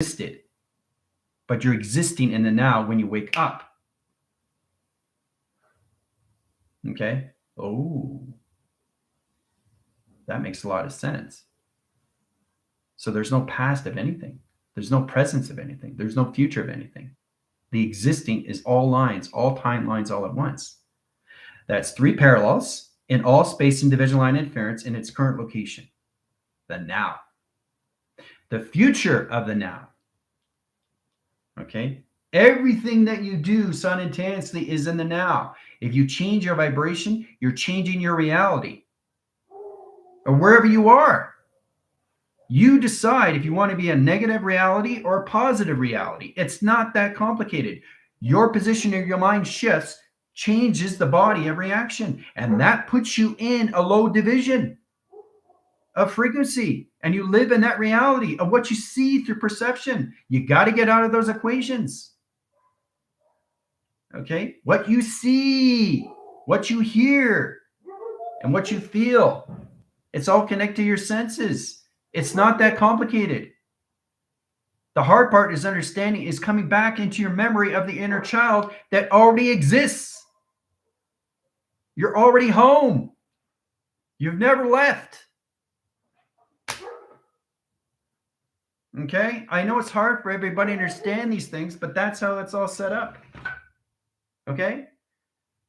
existed, but you're existing in the now when you wake up. Okay? Oh, that makes a lot of sense. So there's no past of anything. There's no presence of anything. There's no future of anything. The existing is all lines, all timelines, all at once. That's three parallels in all space and division line inference in its current location. The now. The future of the now. Okay? Everything that you do simultaneously is in the now. If you change your vibration, you're changing your reality. Or wherever you are. You decide if you want to be a negative reality or a positive reality. It's not that complicated. Your position of your mind shifts, changes the body of reaction, and that puts you in a low division of frequency, and you live in that reality of what you see through perception. You got to get out of those equations. Okay? What you see, what you hear, and what you feel. It's all connected to your senses. It's not that complicated. The hard part is understanding is coming back into your memory of the inner child that already exists. You're already home. You've never left. Okay? I know it's hard for everybody to understand these things, but that's how it's all set up. Okay?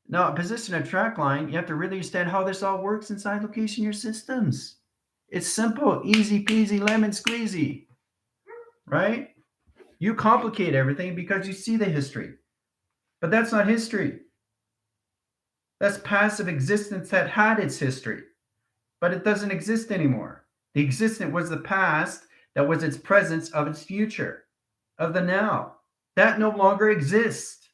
Now, position a track line, you have to really understand how this all works inside location your systems. It's simple, easy peasy, lemon squeezy. Right? You complicate everything because you see the history. But that's not history. That's passive existence that had its history. But it doesn't exist anymore. The existent was the past that was its presence of its future, of the now. That no longer exists.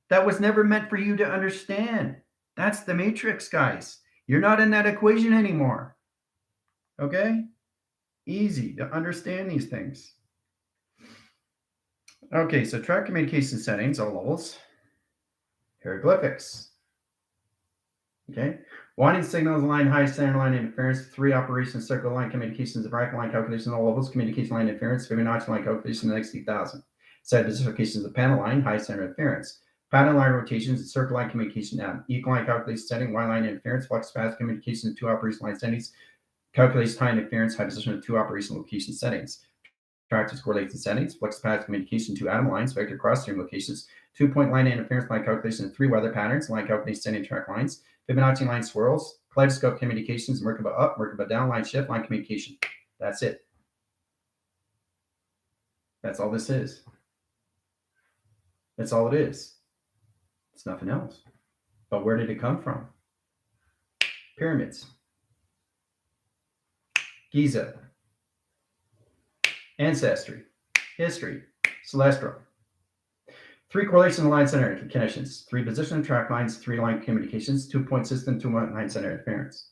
That was never meant for you to understand. That's the matrix, guys. You're not in that equation anymore. Okay? Easy to understand these things. Okay, so track communication settings, all levels. Hieroglyphics. Okay. Wanting signals, line, high center line interference, 3 operations, circle line communications, bracket line calculation, all levels, communication line interference, Fibonacci line calculation, the next 1000. Set specifications of panel line, high center interference. Pattern line rotations, circle line communication, equal line calculation setting, Y line interference, flux path communication, 2 operation line settings, calculation time interference, high position of 2 operation location settings. Practice correlation settings, flux path communication, 2 atom lines, vector cross stream locations, 2-point line interference line calculation, 3 weather patterns, line calculation setting track lines, Fibonacci line swirls, kaleidoscope communications, Merkaba up, Merkaba down, line shift, line communication. That's it. That's all this is. That's all it is. It's nothing else. But where did it come from? Pyramids. Giza. Ancestry. History. Celestial. 3 correlation line center connections, 3 position and track lines, 3 line communications, 2-point system, 2 line center interference.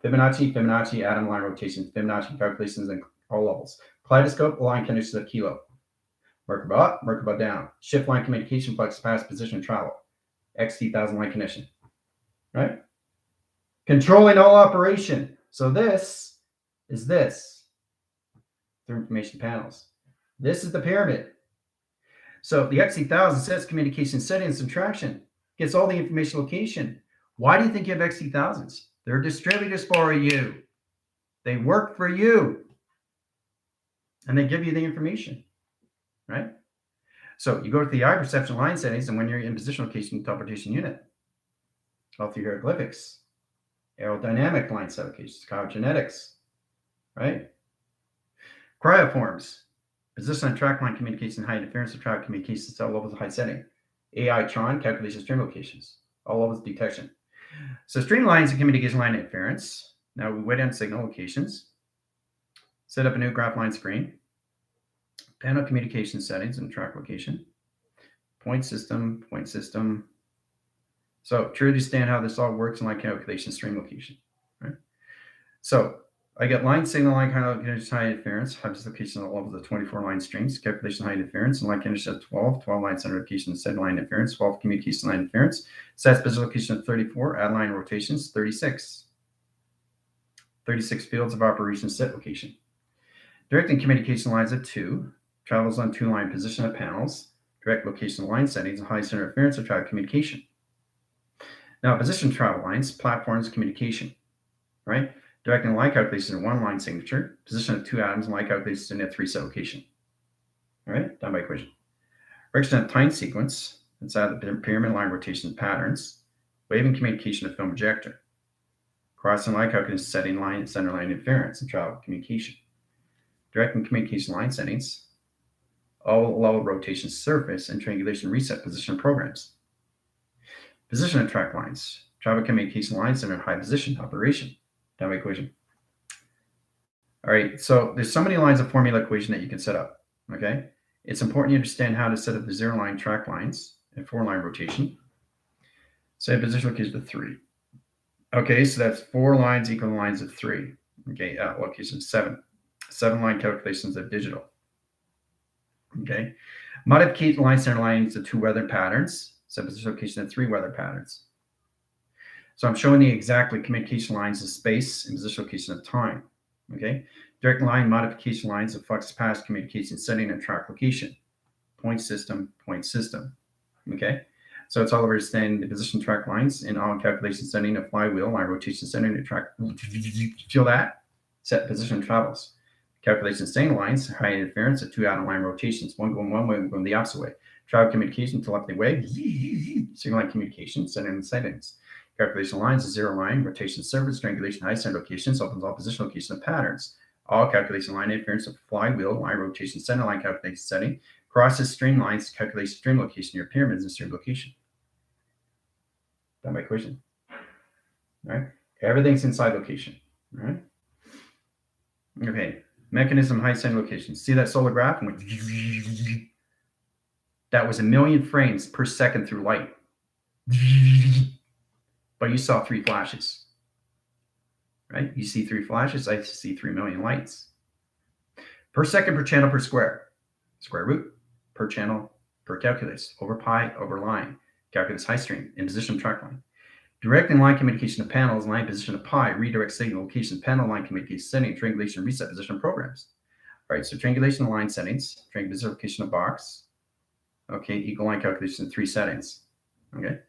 Fibonacci, atom line rotations, Fibonacci calculations in all levels. Kaleidoscope, line connections of kilo. Merkaba up, Merkaba down. Shift line communication, flux past position travel. XT1000 line connection. Right? Controlling all operation. So this is this. Through information panels. This is the pyramid. So the XT1000 sets communication settings and traction, gets all the information location. Why do you think you have XT1000s? They're distributors for you. They work for you. And they give you the information, right? So you go to the eye perception line settings, and when you're in position location interpretation unit, all through hieroglyphics, aerodynamic line set locations, cryogenetics, right? Cryoforms. Position and track line communication, high interference of track communication, cell levels of high setting. AI Tron, calculation stream locations, all levels of detection. So streamlines and communication line interference. Now we wait on signal locations. Set up a new graph line screen. Panel communication settings and track location. Point system. So to understand how this all works in line calculation stream location. Right? So I get line signal, line calculation, high interference, high location at levels of 24 line strings, calculation high interference, and line condition at 12 line center location, set line interference, 12 communication line interference, set special location at 34, add line rotations, 36. 36 fields of operation set location. Directing communication lines at 2, travels on two line position of panels, direct location of line settings, and high center interference of travel communication. Now, position travel lines, platforms, communication, right? Directing line calculations in one line signature, position of two atoms, and line calculations in a three set location. All right, done by equation. Direction of time sequence, inside the pyramid line rotation patterns, wave and communication of film projector. Crossing line calculations, setting line, center line interference, and travel communication. Direct and communication line settings, all level rotation surface, and triangulation reset position programs. Position of track lines, travel communication lines center high position operation. Done by equation. All right, so there's so many lines of formula equation that you can set up, okay? It's important you understand how to set up the zero line track lines and four line rotation. Say position location of 3. Okay, so that's 4 lines equal lines of 3. Okay, location 7. 7 line calculations of digital. Okay, modification line center lines to 2 weather patterns. So position location of 3 weather patterns. So I'm showing you exactly communication lines of space and position location of time. Okay, direct line modification lines of flux path communication setting and track location. Point system, point system. Okay, so it's all over understanding the position track lines in all calculation setting of flywheel, line rotation setting and track. Feel that? Set position travels. Calculation setting lines, high interference of 2 atom line rotations, one going one way, one going the opposite way. Travel communication, telepathy wave, signal line communication, setting and settings. Calculation lines, a zero line, rotation surface, triangulation high center locations, opens all position location of patterns. All calculation line interference of flywheel, line rotation, center line calculation setting, crosses stream lines, calculation stream location, your pyramids and stream location. Done by equation. All right. Everything's inside location. All right. Okay. Mechanism, high center location. See that solar graph? That was 1,000,000 frames per second through light. But you saw 3 flashes, right? You see 3 flashes, I see 3,000,000 lights. Per second, per channel, per square. Square root, per channel, per calculus, over pi, over line. Calculus high stream, in position track line. Direct and line communication of panels, line position of pi, redirect signal location, panel line communication setting, triangulation, reset position programs. All right, so triangulation line settings, triangulation location of box. Okay, equal line calculation in 3 settings. Okay.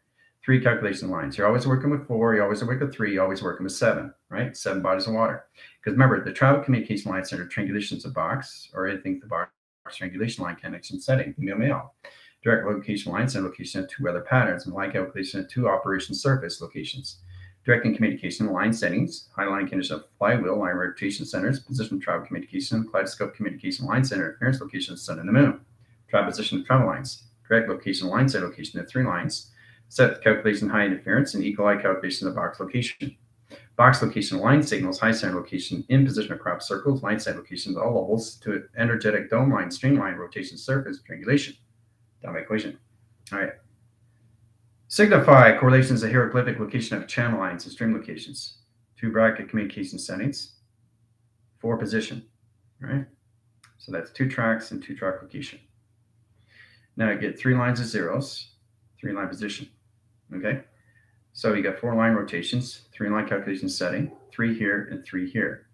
3 calculation lines. You're always working with 4, you always work with 3, you always working with 7, right? 7 bodies of water. Because remember, the travel communication line center triangulations of box, or anything the box triangulation line connection setting, male. Direct location line center location of 2 weather patterns, and line calculation of 2 operation surface locations. Direct and communication line settings, high line condition of flywheel, line rotation centers, position travel communication, kaleidoscope communication line center, interference location of sun and the moon. Travel position of travel lines. Direct location line center location of 3 lines. Set calculation high interference and equal eye calculation of box location. Box location line signals, high center location in position of crop circles, line side locations at all levels to energetic dome line, streamline, rotation surface, triangulation. Done by equation. All right. Signify correlations of hieroglyphic location of channel lines and stream locations. 2 bracket communication settings. 4 position. All right. So that's 2 tracks and 2 track location. Now I get 3 lines of zeros, 3 line position. Okay, so you got 4 line rotations, 3 line calculation setting, 3 here and 3 here.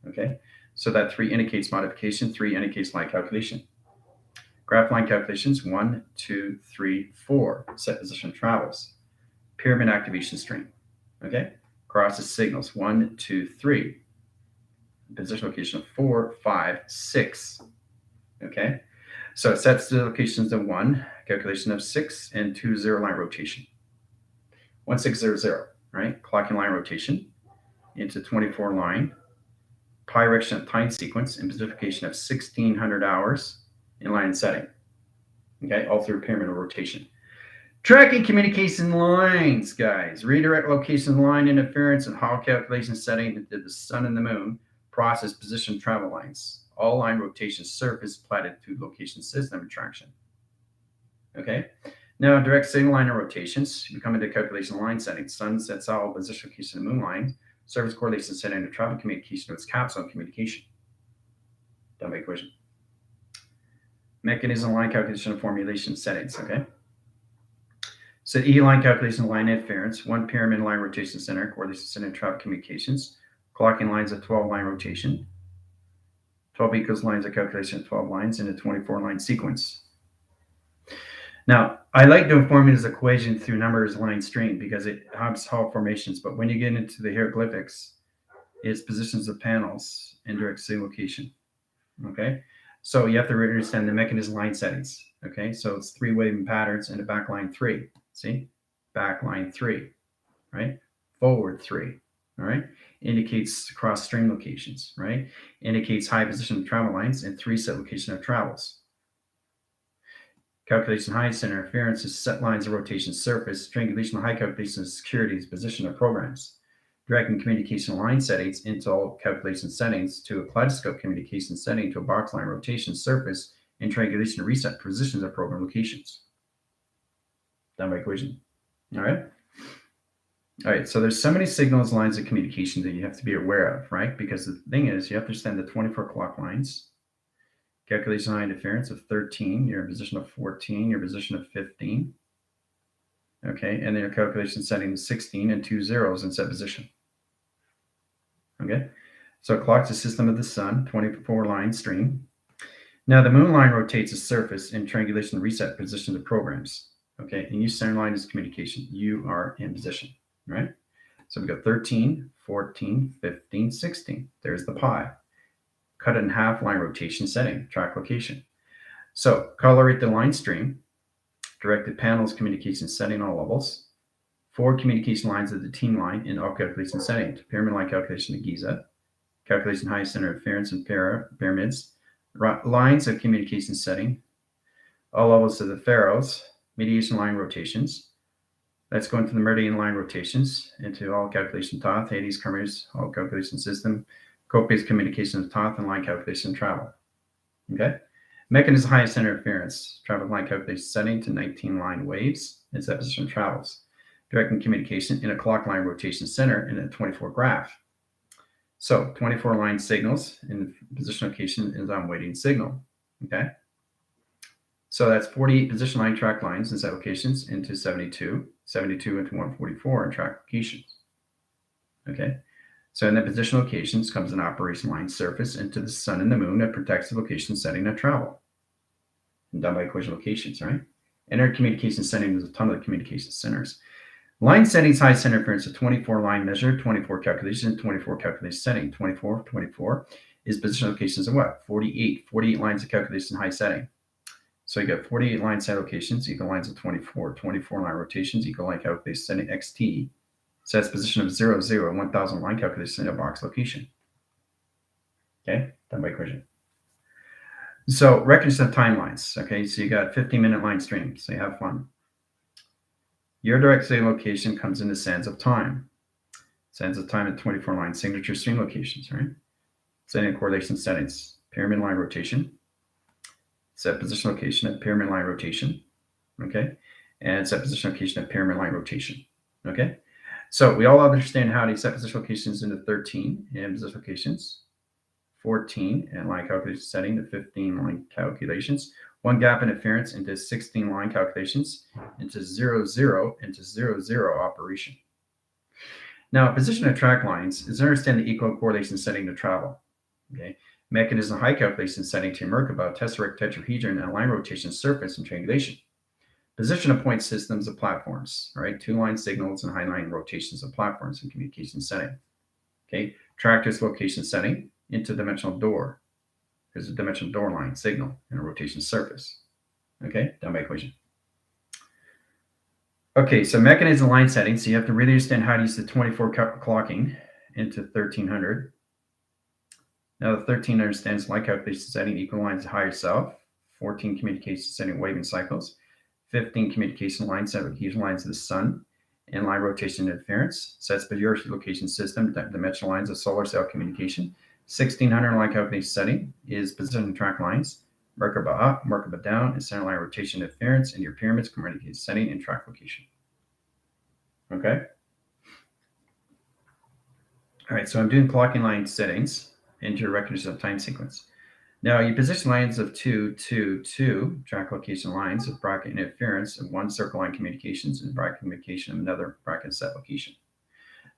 Okay, so that 3 indicates modification, 3 indicates line calculation. Graph line calculations 1, 2, 3, 4. Set position travels. Pyramid activation stream. Okay, crosses signals 1, 2, 3. Position location of 4, 5, 6. Okay, so it sets the locations of 1, calculation of 6, and 2, 0 line rotation. 1600, right? Clocking line rotation into 24 line, pi direction of time sequence, and position of 1600 hours in line setting. Okay, all through pyramidal rotation. Tracking communication lines, guys. Redirect location line interference and Hall calculation setting to the sun and the moon. Process position travel lines. All line rotation surface platitude location system attraction. Okay. Now, direct signal line rotations, we come into calculation line settings. Sun sets all position location of the moon line. Surface correlation setting to travel communication with its capsule and communication. Done by equation. Mechanism line calculation and formulation settings. Okay. So E line calculation line interference, 1 pyramid line rotation center, correlation center travel communications, clocking lines of 12 line rotation. 12 equals lines of calculation of 12 lines in a 24-line sequence. Now, I like doing formulas equation through numbers line string because it helps solve formations. But when you get into the hieroglyphics, it's positions of panels and direct sig location. Okay, so you have to understand the mechanism line settings. Okay, so it's 3 waving patterns and a back line 3. See, back line 3, right? Forward 3. All right, indicates cross string locations. Right, indicates high position of travel lines and 3 set location of travels. Calculation high center interference is set lines of rotation surface. Triangulation high calculation of security is position of programs. Directing communication line settings into all calculation settings to a kaleidoscope communication setting to a box line rotation surface and triangulation reset positions of program locations. Done by equation. All right. All right. So there's so many signals, lines of communication that you have to be aware of, right? Because the thing is, you have to understand the 24 clock lines. Calculation high interference of 13, you're in position of 14, your position of 15. Okay, and then your calculation setting is 16 and 2 zeros in set position. Okay, so clock's the system of the sun, 24 line stream. Now the moon line rotates the surface in triangulation reset position of programs. Okay, and use center line as communication. You are in position, right? So we got 13, 14, 15, 16. There's the pi. Cut it in half, line rotation setting, track location. So colorate the line stream, directed panels communication setting all levels, 4 communication lines of the team line in all calculation settings, pyramid line calculation of Giza, calculation high center interference and pyramids, lines of communication setting, all levels of the pharaohs, mediation line rotations. Let's go into the meridian line rotations, into all calculation Thoth, Hades, Kermes, all calculation system, code-based communication of Thoth and line calculation travel. Okay. Mechanism high center interference, travel line calculation setting to 19 line waves and set position travels. Directing communication in a clock line rotation center in a 24 graph. So 24 line signals in position location is on waiting signal. Okay. So that's 48 position line track lines and set locations into 72, 72 into 144 in track locations. Okay. So in the position locations comes an operation line surface into the sun and the moon that protects the location setting of travel. And done by equation locations, right? Enter communication setting is a ton of the communication centers. Line settings, high center interference of 24 line measure, 24 calculation, 24 calculation setting. 24 is position locations of what? 48 lines of calculation, high setting. So you got 48 line set locations, equal lines of 24 line rotations, equal line calculation setting XT. Sets position of 0, 0, 1000 line calculation in a box location. Okay, done by equation. So recognition of timelines. Okay, so you got 15-minute line stream. So you have fun. Your direct sig location comes into sands of time. Sands of time at 24 line signature stream locations, right? Setting correlation settings. Pyramid line rotation. Set position location at pyramid line rotation. Okay, and set position location at pyramid line rotation. Okay. So we all understand how to set position locations into 13 and position locations, 14 and line calculation setting to 15 line calculations, 1 gap interference into 16 line calculations, into 0, 0, into 0, 0 operation. Now, position of track lines is understand the equal correlation setting to travel. Okay, mechanism high calculation setting to Merkaba, tesseract, tetrahedron, and line rotation surface and triangulation. Position of point systems of platforms, right? 2 line signals and high line rotations of platforms and communication setting. Okay, tractor's location setting into dimensional door. There's a dimensional door line signal and a rotation surface. Okay, done by equation. Okay, so mechanism line settings. So you have to really understand how to use the 24 clocking into 1300. Now the 13 understands line calculation setting equal lines to higher self, 14 communication setting waving cycles, 15 communication lines set adhesion lines of the sun and line rotation interference, sets your location system, dimensional lines of solar cell communication. 1600 line calculation setting is position track lines, Merkaba up, Merkaba down, and center line rotation interference in your pyramids, communication setting, and track location. Okay. All right, so I'm doing clocking line settings into your recognition of time sequence. Now, you position lines of 2, 2, 2, track location lines of bracket interference of 1 circle line communications and bracket communication of another bracket set location.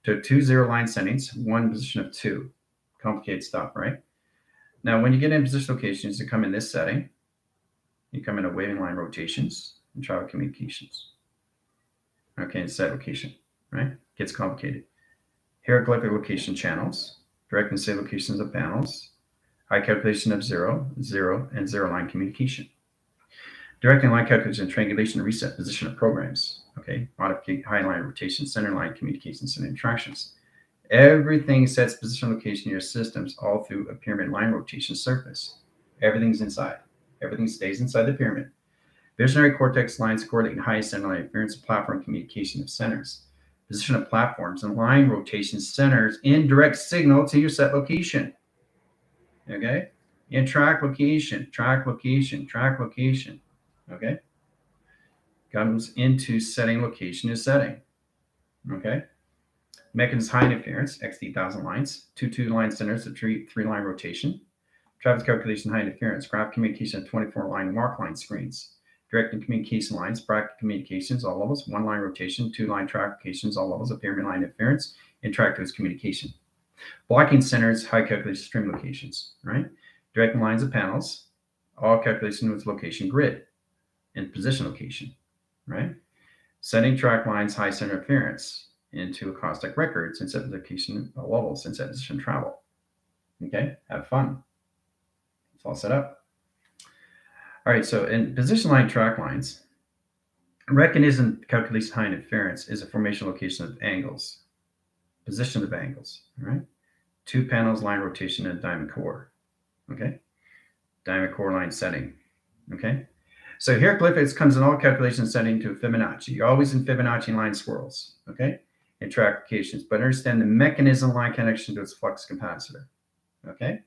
To 2, 0 line settings, 1 position of 2. Complicated stuff, right? Now, when you get in position locations, you come in this setting. You come into waving line rotations and travel communications. Okay, and set location, right? Gets complicated. Hieroglyphic location channels, direct and save locations of panels, high calculation of 0, 0, and 0 line communication. Directing line calculation, triangulation, and reset position of programs. Okay, modify high line rotation, center line communications, and interactions. Everything sets position location in your systems all through a pyramid line rotation surface. Everything's inside. Everything stays inside the pyramid. Visionary cortex lines coordinate high center line interference and platform communication of centers. Position of platforms and line rotation centers in direct signal to your set location. Okay? In track location, track location, track location. Okay? Comes into setting location is setting. Okay? Mechanism high interference, XD 1000 lines, 2 line centers, a 3 line rotation. Travis calculation high interference, graph communication 24 line mark line screens. Direct and communication lines, bracket communications, all levels, 1 line rotation, 2 line track locations, all levels of pyramid line interference, interactive communication. Blocking centers, high calculation stream locations, right? Directing lines of panels, all calculation with location grid and position location, right? Setting track lines, high center interference into acoustic records and set location levels and set position travel. Okay, have fun. It's all set up. All right, so in position line track lines, mechanism calculation high interference is a formation location of angles, position of angles, all right? 2 panels, line rotation, and diamond core, okay? Diamond core line setting, okay? So hieroglyphics comes in all calculation setting to Fibonacci. You're always in Fibonacci line swirls, okay? In track locations, but understand the mechanism line connection to its flux capacitor, okay?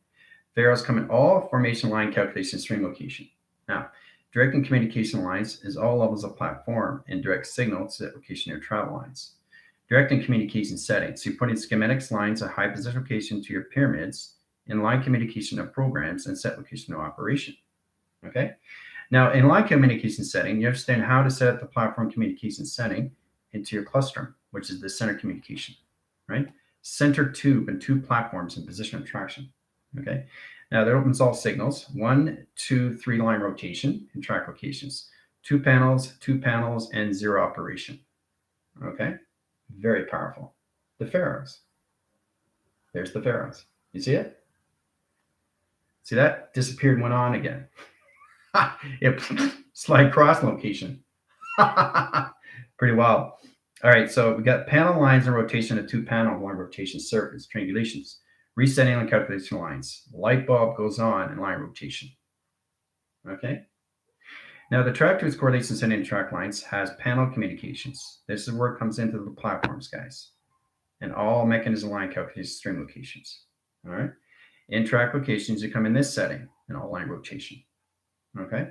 Ferrules come in all formation line calculation stream location. Now, direct and communication lines is all levels of platform and direct signal to set location near travel lines. Direct and communication settings. So you put in schematics lines of high position location to your pyramids in line communication of programs and set location of operation. Okay. Now, in line communication setting, you understand how to set up the platform communication setting into your cluster, which is the center communication, right? Center tube and 2 platforms in position of traction. Okay. Now that opens all signals, 1, 2, 3 line rotation and track locations, 2 panels, and 0 operation. Okay. Very powerful. The Pharaohs. There's the Pharaohs. You see it? See that? Disappeared and went on again. It slide cross location. Pretty wild. All right, so we got panel lines and rotation of 2 panel line rotation surface, triangulations, resetting on calculation lines. Light bulb goes on in line rotation. Okay. Now the track to its correlation setting track lines has panel communications. This is where it comes into the platforms, guys. And all mechanism line calculation stream locations. All right. In track locations, you come in this setting in all line rotation. Okay.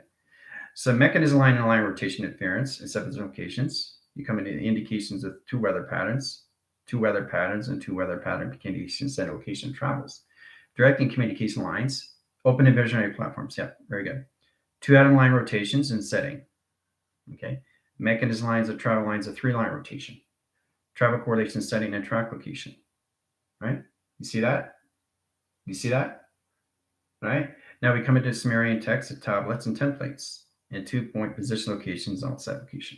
So mechanism line and line rotation interference in 7 locations. You come into the indications of 2 weather patterns, 2 weather patterns, and 2 weather pattern conditions and location travels. Directing communication lines, open and visionary platforms. Yep, very good. 2 atom line rotations and setting. Okay. Mechanism lines of travel lines of 3 line rotation. Travel correlation setting and track location. Right? You see that? You see that? Right? Now we come into Sumerian text, tablets, and templates, and 2-point position locations on set location.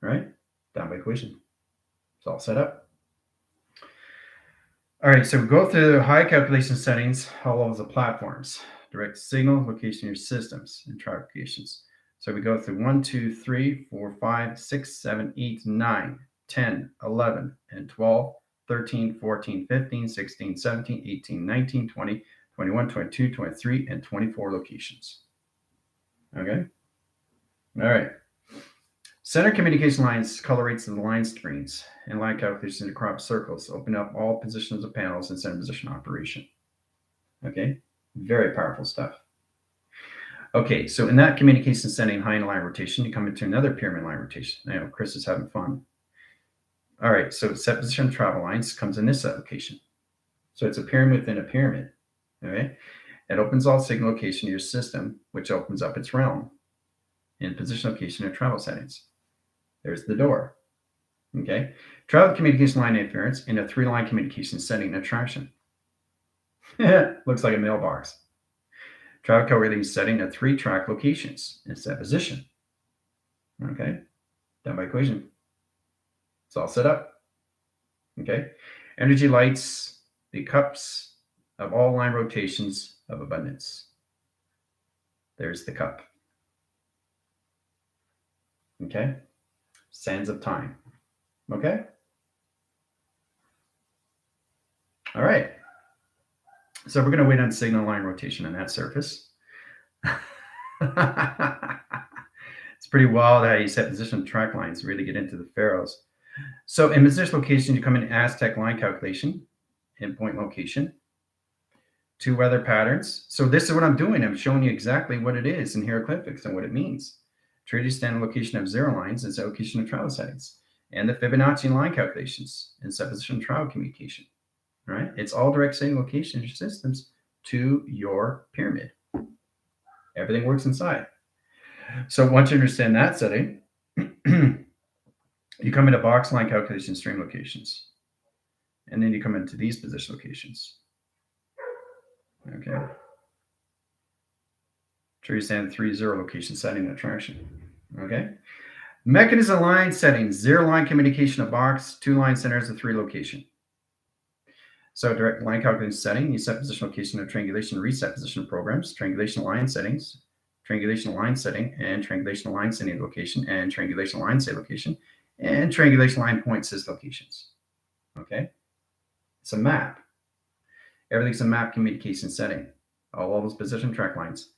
Right? Down by equation. It's all set up. All right, so we go through the high calculation settings, all levels of platforms, direct signal, location of your systems, and track locations. So we go through 1, 2, 3, 4, 5, 6, 7, 8, 9, 10, 11, and 12, 13, 14, 15, 16, 17, 18, 19, 20, 21, 22, 23, and 24 locations. Okay? All right. Center communication lines color rates of the line screens and line calculations into crop circles open up all positions of panels and center position operation. Okay? Very powerful stuff. Okay, so in that communication setting, high in line rotation, you come into another pyramid line rotation. I know Chris is having fun. All right, so set position travel lines comes in this application. So it's a pyramid within a pyramid. Okay? It opens all signal location to your system, which opens up its realm in position location and travel settings. There's the door. Okay? Travel communication line interference in a 3-line communication setting and attraction. Looks like a mailbox. Track calculating setting at 3 track locations in set position. Okay, done by equation. It's all set up. Okay, energy lights the cups of all line rotations of abundance. There's the cup. Okay, sands of time. Okay, all right. So we're going to wait on signal line rotation on that surface. It's pretty wild how you set position of track lines to really get into the pharaohs. So in position location, you come in Aztec line calculation, in point location, 2 weather patterns. So this is what I'm doing. I'm showing you exactly what it is in hieroglyphics and what it means. Trade standard location of 0 lines is location of travel settings, and the Fibonacci line calculations and set position travel communication. All right, it's all direct setting location systems to your pyramid. Everything works inside. So once you understand that setting, you come into box line calculation stream locations. And then you come into these position locations. Okay. Tree stand 3-0 location setting attraction. Okay. Mechanism line settings, 0 line communication of box, 2 line centers of 3 location. So direct line calculation setting, you set position location of triangulation reset position programs, triangulation line settings, triangulation line setting, and triangulation line setting location, and triangulation line set location, and triangulation line point sys locations. Okay. It's a map. Everything's a map communication setting. All those position track lines,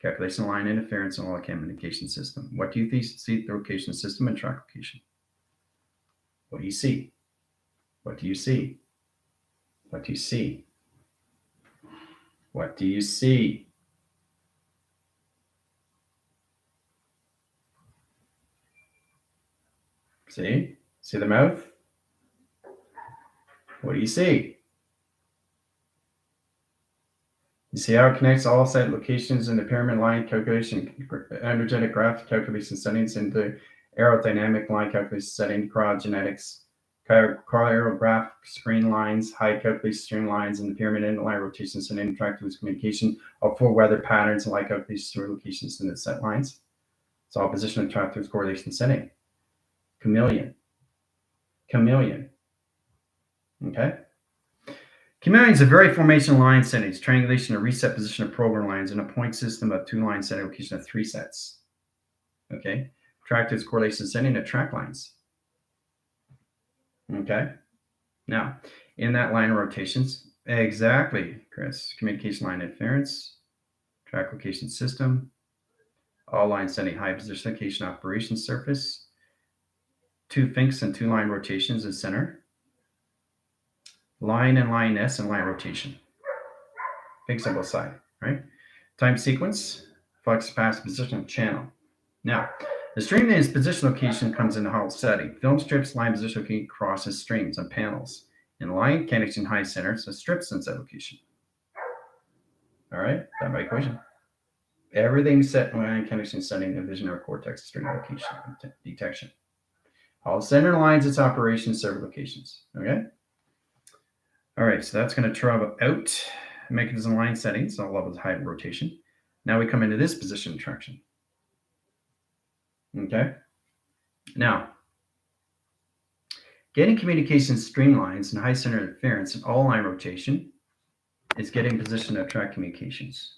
calculation line interference, and all the communication system. What do you see the location system and track location? What do you see? What do you see? What do you see? What do you see? See? See the mouth? What do you see? You see how it connects all site locations in the pyramid line calculation, energetic graph calculation settings into aerodynamic line calculation setting, cryogenetics, choreograph screen lines, high calculation stream lines, and the pyramid end line rotations and interactive communication of 4 weather patterns and line calculation stream locations in the set lines. It's all position interactive correlation setting. Chameleon. Okay. Chameleon is a very formation line settings, triangulation of reset position of program lines, and a point system of 2 line setting location of 3 sets. Okay. Attractive correlation setting of track lines. Okay. Now, in that line of rotations, exactly, Chris, communication line interference, track location system, all line setting high position location operation surface, 2 finks and 2 line rotations in center, line and line S and line rotation. Finks on both sides, right? Time sequence, flux pass position of channel. Now, the stream name's position location comes in the Hall setting. Film strips line position location crosses streams on panels. In line connection high center, so strips in set location. All right, done by equation. Everything's set in line connection setting of visionary cortex stream location detection. All center lines, its operation, server locations. Okay. All right, so that's going to travel out mechanism line settings, all levels high rotation. Now we come into this position attraction. Okay. Now, getting communication streamlines and high center interference and all line rotation is getting position of track communications.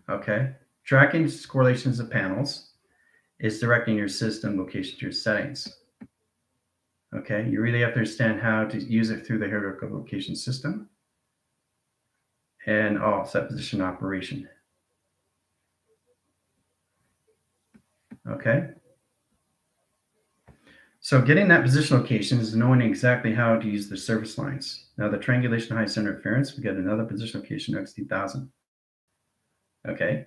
Okay. Tracking correlations of panels is directing your system location to your settings. Okay. You really have to understand how to use it through the hierarchical location system and all set position operation. Okay. So getting that position location is knowing exactly how to use the surface lines. Now the triangulation high center interference, we get another position location, XT1000. Okay.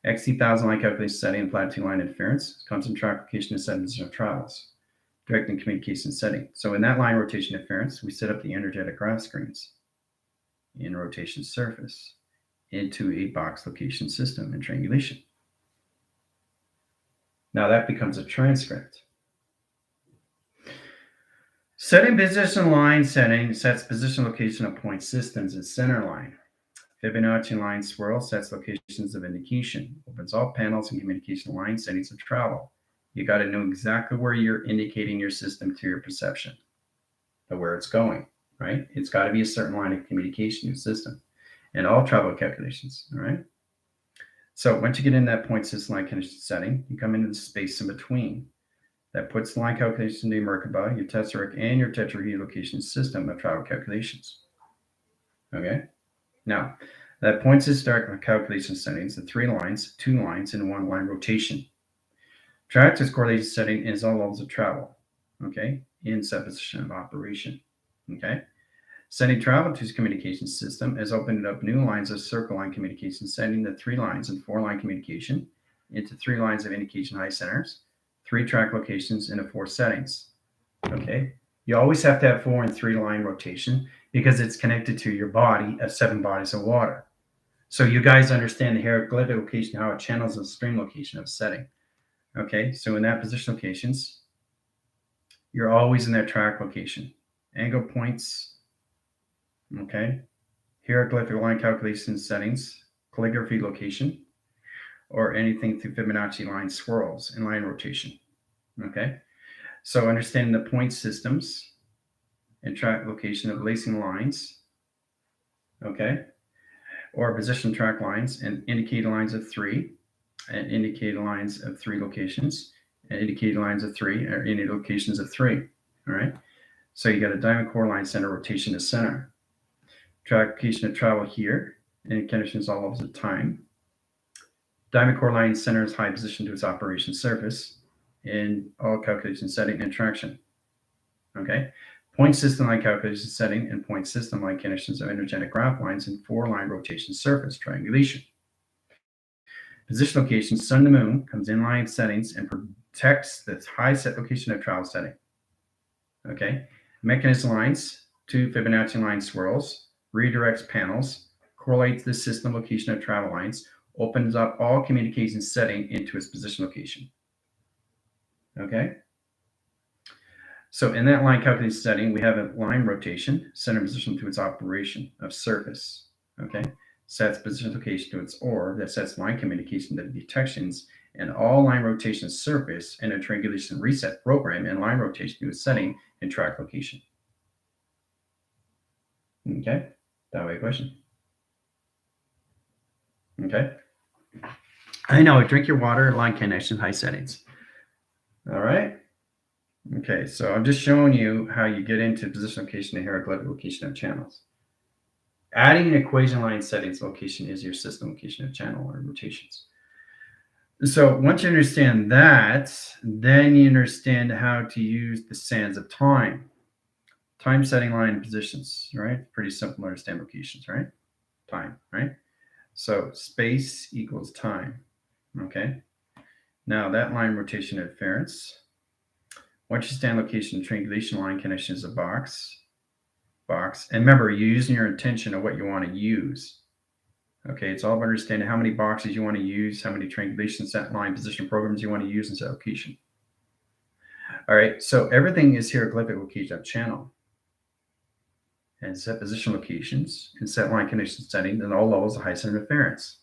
XT1000 line calculation setting and platitude line interference comes in track location and set position of travels. Directing communication setting. So in that line rotation interference, we set up the energetic graph screens in rotation surface into a box location system and triangulation. Now that becomes a transcript. Setting position line setting sets position location of point systems and center line. Fibonacci line swirl sets locations of indication, opens all panels and communication line settings of travel. You got to know exactly where you're indicating your system to your perception of where it's going, right? It's got to be a certain line of communication in your system and all travel calculations, all right? So once you get in that point system line condition setting, you come into the space in between. That puts the line calculation into Merkaba, your tesseract, and your tetrahedral location system of travel calculations. Okay? Now, that points to start calculation settings, the 3 lines, 2 lines, and 1 line rotation. Track this correlation setting is all levels of travel, okay, in set position of operation, okay? Setting travel to communication system has opened up new lines of circle line communication, sending the 3 lines and 4 line communication into 3 lines of indication high centers, 3 track locations into 4 settings, okay? You always have to have 4 and 3 line rotation because it's connected to your body of 7 bodies of water. So you guys understand the hieroglyphic location, how it channels the stream location of setting. Okay, so in that position locations, you're always in that track location. Angle points, okay, hieroglyphic line calculation settings, calligraphy location, or anything through Fibonacci line swirls and line rotation. Okay, so understanding the point systems and track location of lacing lines, okay, or position track lines and indicator lines of 3, and indicator lines of 3 locations, and indicator lines of 3, or any locations of 3. All right. So you got a diamond core line center rotation to center. Track location of travel here, and conditions all levels of time. Diamond core line center is high position to its operation surface in all calculation setting and traction. Okay. Point system line calculation setting and point system line conditions of energetic graph lines and 4 line rotation surface triangulation. Position location, sun to moon, comes in line settings and protects the high set location of travel setting. Okay. Mechanism lines, 2 Fibonacci line swirls, redirects panels, correlates the system location of travel lines, opens up all communication setting into its position location. Okay. So in that line calculation setting, we have a line rotation, center position to its operation of surface. Okay. Sets position location to its orb that sets line communication to the detections and all line rotation surface and a triangulation reset program and line rotation to its setting and track location. Okay, that way question. Okay. I know, drink your water, line connection, high settings. All right. Okay, so I'm just showing you how you get into position location and hieroglyphic location of channels. Adding an equation line settings location is your system location of channel or rotations. So once you understand that, then you understand how to use the sands of time. Time setting line positions, right? Pretty simple to understand locations, right? Time, right? So space equals time, okay? Now that line rotation interference, once you stand location triangulation line connection is a box. And remember, you're using your intention of what you want to use. Okay, it's all about understanding how many boxes you want to use, how many triangulation set line position programs you want to use in set location. All right, so everything is hieroglyphic location of channel. And set position locations and set line condition setting and all levels of high center interference.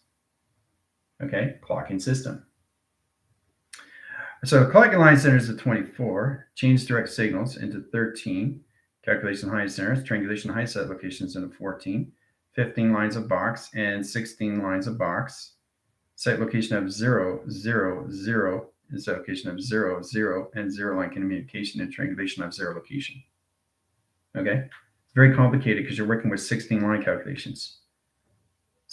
Okay, clocking system. So clocking line centers of 24, change direct signals into 13, calculation high centers, triangulation high set locations into 14, 15 lines of box and 16 lines of box, set location of 0, 0, 0, and set location of 0, 0, and 0 line communication and triangulation of 0 location. Okay, it's very complicated because you're working with 16 line calculations.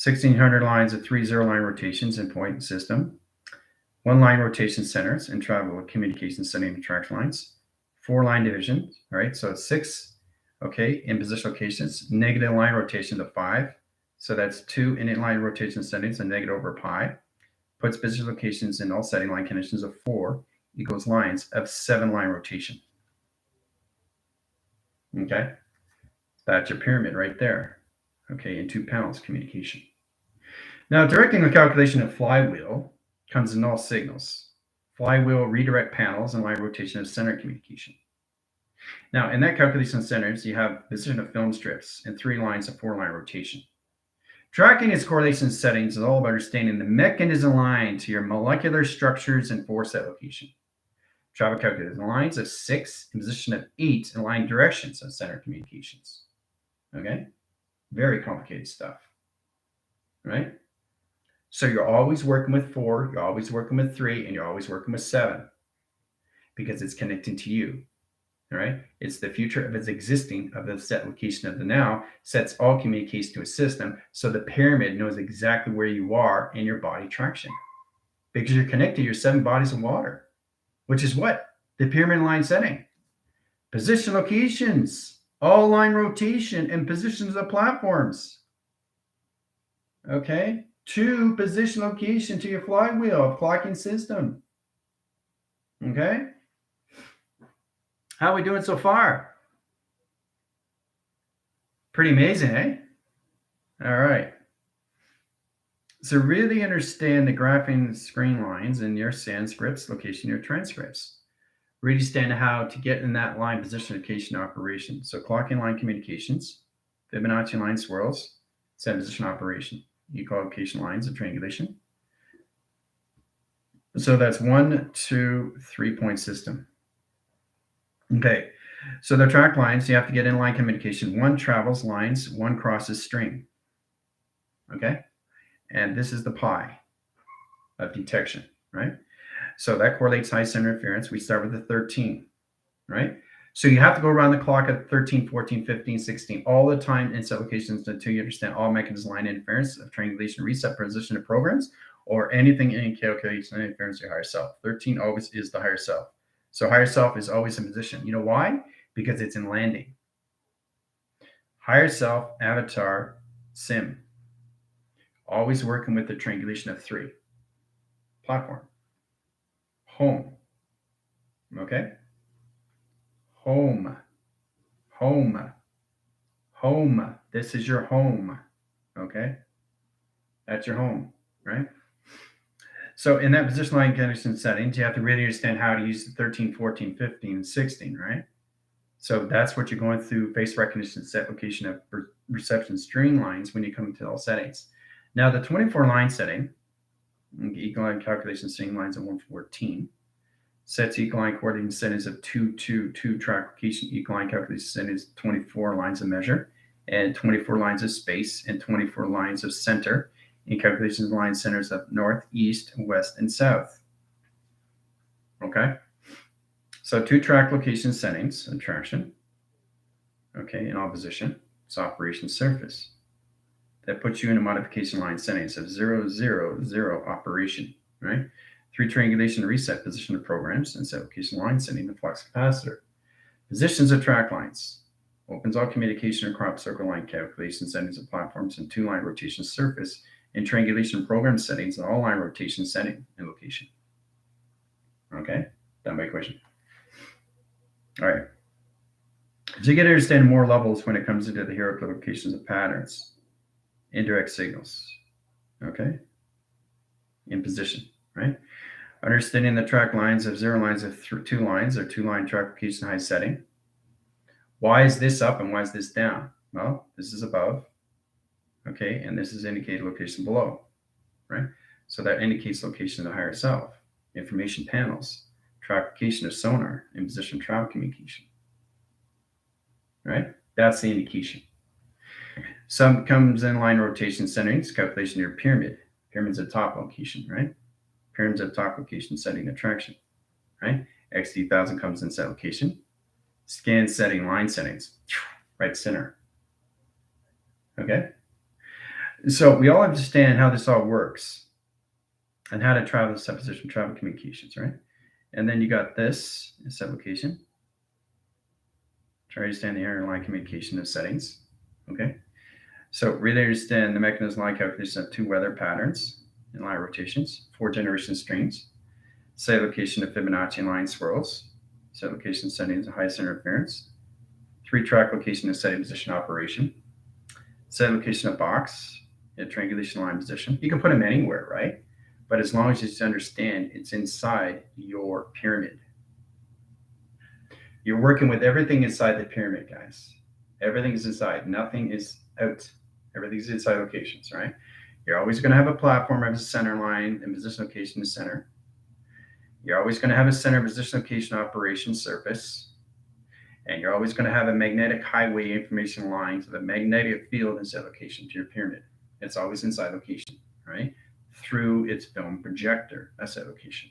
1,600 lines of 3 0 line rotations in point system, 1 line rotation centers and travel communication setting and track lines, 4 line divisions, all right? So it's 6, okay, in position locations, negative line rotation to 5. So that's 2 in line rotation settings and negative over pi. Puts position locations in all setting line conditions of 4 equals lines of 7 line rotation. Okay, that's your pyramid right there. Okay, in 2 panels communication. Now, directing the calculation of flywheel comes in all signals. Flywheel redirect panels and line rotation of center communication. Now, in that calculation of centers, you have position of film strips and 3 lines of 4-line rotation. Tracking its correlation settings is all about understanding the mechanism aligned to your molecular structures and force set location. Travel calculated lines of 6 and position of 8 in line directions of center communications. Okay? Very complicated stuff. Right? So you're always working with 4, you're always working with 3, and you're always working with 7 because it's connecting to you. All right? It's the future of its existing of the set location of the now, sets all communication to a system, so the pyramid knows exactly where you are in your body traction. Because you're connected to your 7 bodies of water, which is what? The pyramid line setting. Position locations, all line rotation, and positions of platforms. Okay? 2, position location to your flywheel, clocking system. Okay? How are we doing so far? Pretty amazing, eh? All right. So really understand the graphing screen lines in your Sanscripts, location, your transcripts. Really understand how to get in that line position location operation. So clocking line communications, Fibonacci line swirls, set position operation, echolocation lines of triangulation. So that's 1, 2, 3 point system. Okay, so the track lines, you have to get in line communication. 1 travels lines, 1 crosses string. Okay, and this is the pi of detection, right? So that correlates high center interference. We start with the 13, right? So you have to go around the clock at 13, 14, 15, 16, all the time in set locations until you understand all mechanisms line interference of triangulation, reset, position of programs, or anything in calculation interference to your higher self. 13 always is the higher self. So higher self is always in position. You know why? Because it's in landing. Higher self, avatar, sim. Always working with the triangulation of 3. Platform. Home. Okay? Home. Home. Home. This is your home. Okay? That's your home, right? So in that position line connection settings, you have to really understand how to use the 13, 14, 15, and 16, right? So that's what you're going through face recognition set location of reception string lines when you come to all settings. Now the 24 line setting, equal line calculation string lines of 114, sets equal line coordinating settings of 2, 2, 2 track location, equal line calculation settings, 24 lines of measure, and 24 lines of space, and 24 lines of center, and calculations of line centers of north, east, west, and south. Okay? So 2 track location settings, attraction, okay, in opposition, it's operation surface. That puts you in a modification line settings of 0, 0, 0 operation, right? 3 triangulation reset position of programs and set location line setting the flux capacitor. Positions of track lines. Opens all communication or crop circle line calculation settings of platforms and 2 line rotation surface and triangulation program settings and all line rotation setting and location. Okay, done by equation. All right. So you get to understand more levels when it comes into the hierarchical locations of patterns, indirect signals, okay, in position, right? Understanding the track lines of 0 lines of 2 lines or 2 line track location high setting. Why is this up and why is this down? Well, this is above, okay, and this is indicated location below, right? So that indicates location of the higher self, information panels, track location of sonar, and position travel communication, right? That's the indication. Some comes in line rotation settings, calculation of your pyramid. Pyramid's at top location, right? Pyramid's at top location setting attraction, right? XD1000 comes in set location. Scan setting, line settings, right center. Okay? So we all understand how this all works and how to travel set position, travel communications, right? And then you got this set location. Try to understand the error line communication of settings. Okay? So really understand the mechanism line calculation of 2 weather patterns in line rotations, 4 generation strings, set location of Fibonacci line swirls, set location settings of high center interference, 3 track location of setting position operation, set location of box, and triangulation line position. You can put them anywhere, right? But as long as you understand it's inside your pyramid. You're working with everything inside the pyramid, guys. Everything is inside. Nothing is out. Everything's inside locations, right? You're always going to have a platform as a center line and position location to center. You're always going to have a center position location operation surface. And you're always going to have a magnetic highway information line to the magnetic field inside location to your pyramid. It's always inside location, right? Through its film projector, that's that location.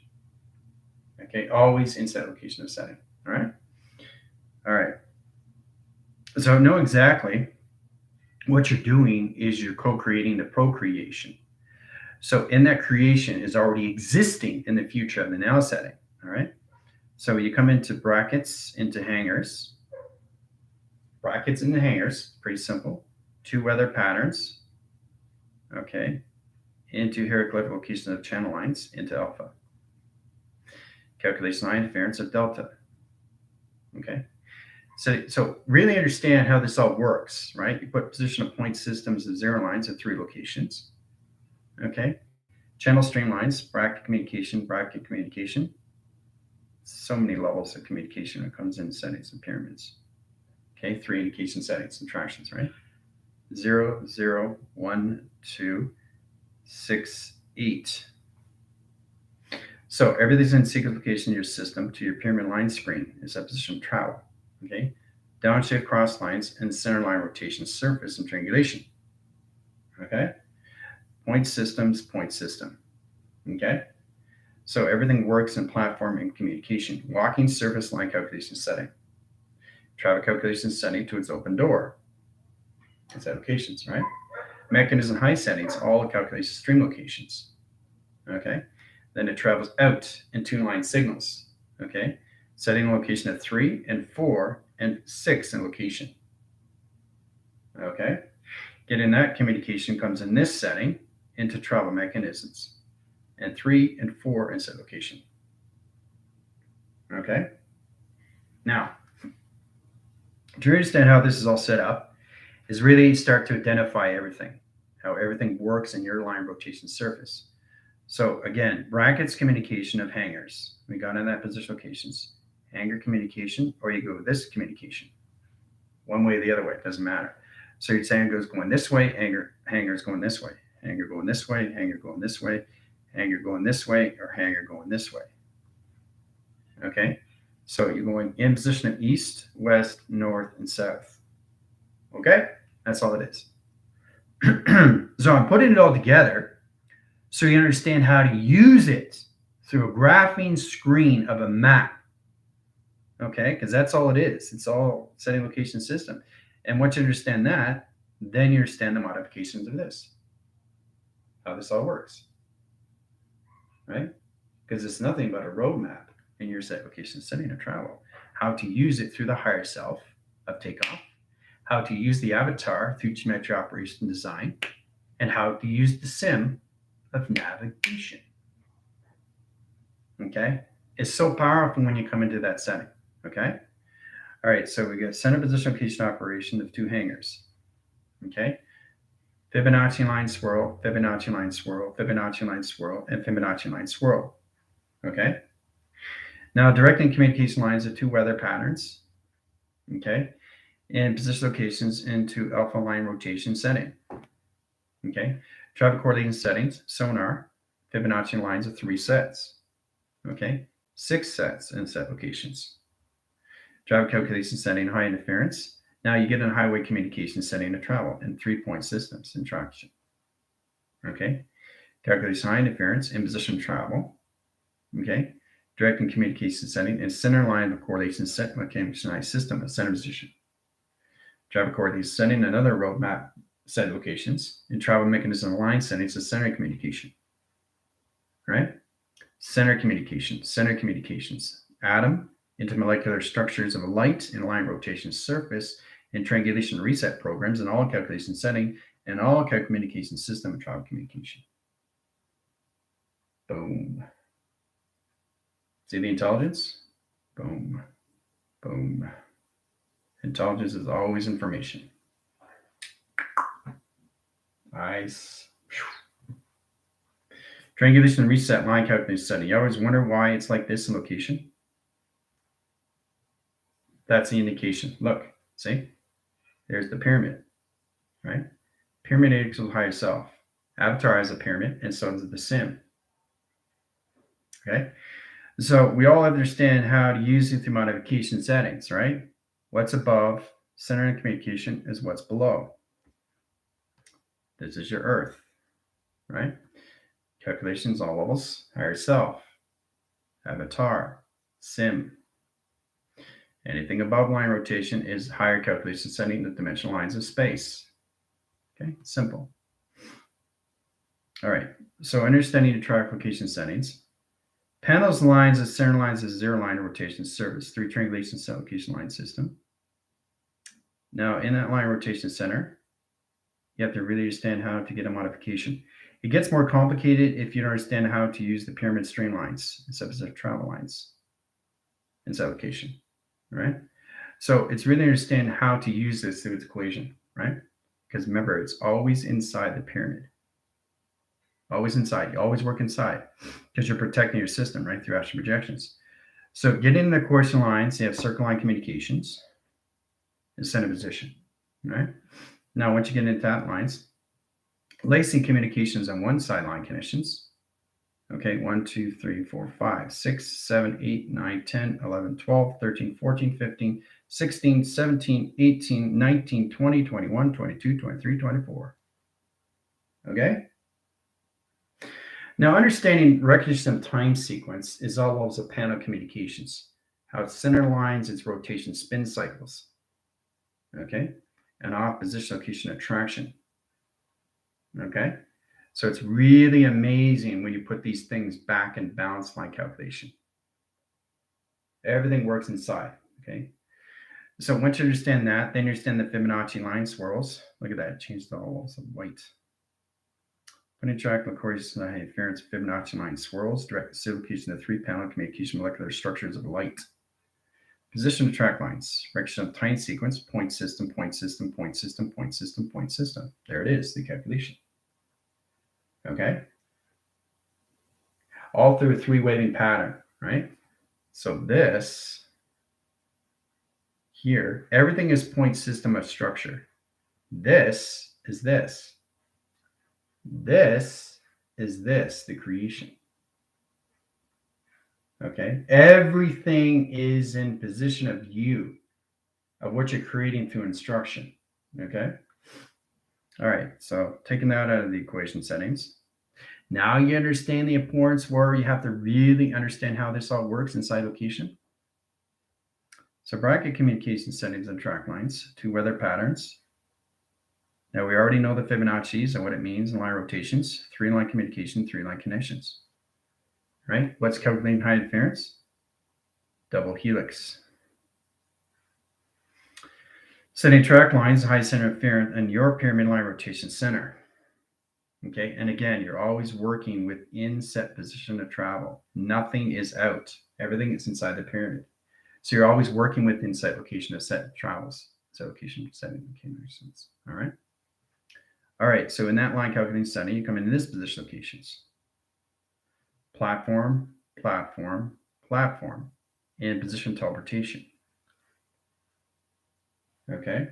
Okay, always inside location of setting. All right. All right. So know exactly what you're doing is you're co-creating the procreation. So in that creation is already existing in the future of the now setting. All right. So you come into brackets, into hangers. Brackets into hangers, pretty simple. 2 weather patterns. Okay. Into hieroglyphic location of channel lines into alpha. Calculation line interference of delta. Okay. So really understand how this all works, right? You put position of point systems of 0 lines at 3 locations. Okay. Channel streamlines, bracket communication. So many levels of communication that comes in settings and pyramids. Okay, 3 indication settings, subtractions, right? 0, 0, 1, 2, 6, 8. So everything's in sequence location in your system to your pyramid line screen is that position of travel. Okay, downshift cross lines and center line rotation surface and triangulation. Okay, point system. Okay, so everything works in platform and communication. Walking surface line calculation setting. Travel calculation setting to its open door. It's locations, right? Mechanism high settings, all the calculation stream locations. Okay, then it travels out in 2 line signals. Okay, setting location at 3 and 4 and 6 in location. Okay, getting that communication comes in this setting into travel mechanisms, and 3 and 4 in set location. Okay, now to understand how this is all set up is really start to identify everything, how everything works in your line rotation surface. So again, brackets communication of hangers. We got in that position locations. Hanger communication, or you go with this communication. One way or the other way, it doesn't matter. So you'd say hanger is going this way, hanger is going this way, hanger going this way, hanger going this way, hanger going this way, or hanger going this way. Okay, so you're going in position of east, west, north, and south. Okay, that's all it is. So I'm putting it all together so you understand how to use it through a graphing screen of a map. Okay, because that's all it is. It's all setting location system. And once you understand that, then you understand the modifications of this, how this all works, right? Because it's nothing but a roadmap in your set location setting of travel, how to use it through the higher self of takeoff, how to use the avatar through geometry operation design, and how to use the sim of navigation. Okay, it's so powerful when you come into that setting. Okay, all right, so we got center position location operation of 2 hangers. Okay, Fibonacci line swirl, Fibonacci line swirl, Fibonacci line swirl, and Fibonacci line swirl. Okay, now directing communication lines of 2 weather patterns. Okay, and position locations into alpha line rotation setting. Okay, traffic coordination settings, sonar, Fibonacci lines of 3 sets. Okay, 6 sets in set locations. Traffic calculation setting, high interference. Now you get a highway communication setting to travel in 3-point systems in traction. Okay, calculation high interference in position travel. Okay, directing communication setting and center line of correlation set communication system at center position. Traffic coordination setting, another roadmap set locations, and travel mechanism line settings to center communication. Right? Center communications, atom, intermolecular structures of a light and line rotation surface, and triangulation reset programs, and all calculation setting, and all communication system and travel communication. Boom. See the intelligence? Boom. Boom. Intelligence is always information. Nice. Triangulation reset line calculation setting. You always wonder why it's like this in location? That's the indication. Look, see? There's the pyramid, right? Pyramid equals higher self. Avatar has a pyramid, and so does the sim. Okay? So we all understand how to use it through modification settings, right? What's above center and communication is what's below. This is your Earth, right? Calculations, all levels, higher self, avatar, sim. Anything above line rotation is higher calculation setting the dimensional lines of space. Okay, simple. All right, so understanding the track location settings. Panels lines as center lines as zero line rotation service, 3 triangulation set location line system. Now, in that line rotation center, you have to really understand how to get a modification. It gets more complicated if you don't understand how to use the pyramid streamlines instead of travel lines in set location, right? So it's really understand how to use this through its equation, right? Because remember, it's always inside the pyramid. Always inside. You always work inside because you're protecting your system, right, through astral projections. So get in the coordinate lines. You have circle line communications in center position, right? Now, once you get into that lines, lacing communications on one side line connections. Okay, 1, 2, 3, 4, 5, 6, 7, 8, 9, 10, 11, 12, 13, 14, 15, 16, 17, 18, 19, 20, 21, 22, 23, 24. Okay? Now, understanding recognition of time sequence is all levels of panel communications, how its center lines, its rotation spin cycles. Okay? And off position location attraction. Okay? So it's really amazing when you put these things back in balance line calculation. Everything works inside, okay? So once you understand that, then you understand the Fibonacci line swirls. Look at that, change the levels of white. Putting track of course interference Fibonacci line swirls, direct location of 3-panel communication molecular structures of light. Position of track lines, direction of time sequence, point system, point system, point system, point system, point system. There it is, the calculation. Okay? All through a 3-waving pattern, right? So this here, everything is point system of structure. This is this. This is this, the creation. Okay? Everything is in position of you, of what you're creating through instruction. Okay? All right, so taking that out of the equation settings. Now you understand the importance where you have to really understand how this all works inside location. So bracket communication settings and track lines, 2 weather patterns. Now we already know the Fibonacci's and what it means in line rotations, 3-line communication, 3-line connections. Right? What's calculating high interference? Double helix. Setting track lines, high center interference, and your pyramid line rotation center. Okay, and again, you're always working within set position of travel. Nothing is out. Everything is inside the pyramid. So you're always working within set location of set travels. Set location setting. All right. All right. So in that line calculating setting, you come into this position locations. Platform, platform, platform, and position teleportation. Okay.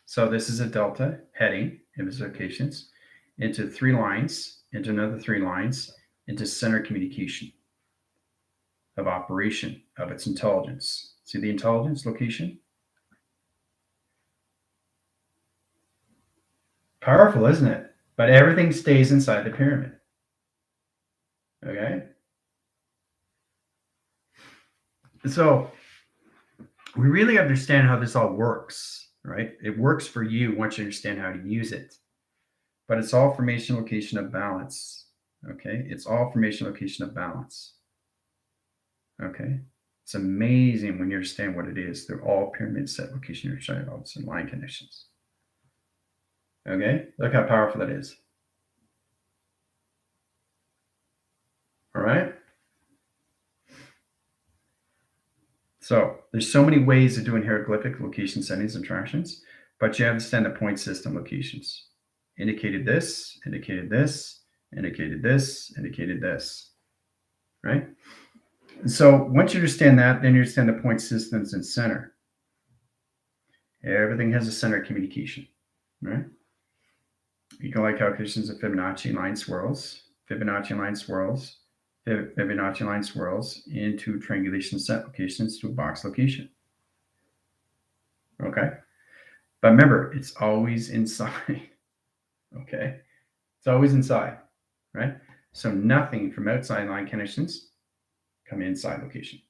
So this is a delta heading in its locations into 3 lines, into another 3 lines, into center communication of operation of its intelligence. See the intelligence location? Powerful, isn't it? But everything stays inside the pyramid. Okay? So we really understand how this all works, right? It works for you once you understand how to use it. But it's all formation location of balance. Okay? It's all formation location of balance. Okay? It's amazing when you understand what it is. They're all pyramid set location triangles and line connections. Okay? Look how powerful that is. All right? So there's so many ways of doing hieroglyphic location settings and attractions, but you understand the point system locations. Indicated this, indicated this, indicated this, indicated this, right? So once you understand that, then you understand the point systems and center. Everything has a center communication, right? You can like calculations of Fibonacci line swirls, Fibonacci line swirls, Fibonacci line swirls into triangulation set locations to a box location. Okay. But remember, it's always inside. Okay. It's always inside, right? So nothing from outside line connections come inside location.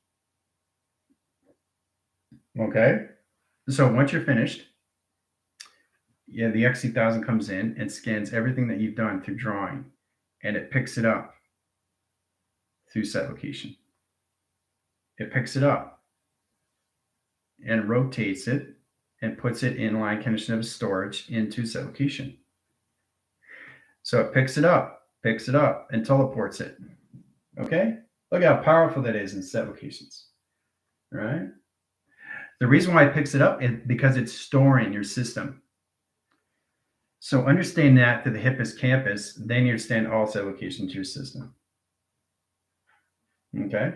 Okay. So once you're finished, the XC1000 comes in and scans everything that you've done through drawing, and it picks it up through set location. It picks it up and rotates it and puts it in line condition of storage into set location. So it picks it up, and teleports it. Okay? Look how powerful that is in set locations. Right? The reason why it picks it up is because it's storing your system. So understand that to the hippocampus, then you understand all set locations to your system. Okay?